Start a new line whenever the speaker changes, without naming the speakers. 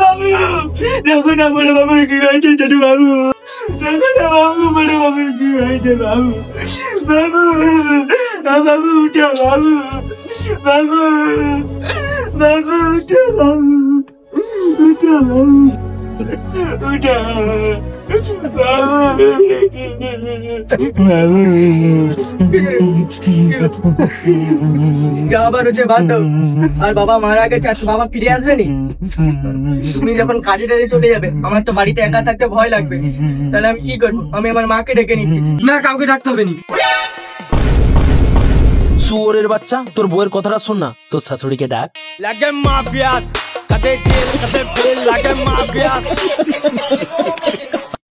বাবু দেখো না বড় বাবুর কি হয়েছে, ছোট বাবু দেখো না বাবু, বড় বাবুর কি হয়েছে বাবু। বাবু বাবু উঠো বাবু, বাবু বাবু উঠো বাবু, উঠো বাবু, উঠো
আবার হচ্ছে বাদ দাও। আর বাবা মারা গেছে, আর বাবা ফিরে আসবে নি। তুমি যখন কাজে টাজে চলে যাবে, আমার তো বাড়িতে একা থাকতে ভয় লাগবে। তাহলে আমি কি করবো? আমি আমার মাকে ডেকে নিচ্ছি।
না, কাউকে ডাকতে হবে না।
শুয়োরের বাচ্চা, তোর বউয়ের কথাটা শোন না, তোর শাশুড়িকে ডাক।
লাগে মাফিয়াস, কাটে জেল কাটে ফেল, লাগে মাফিয়াস।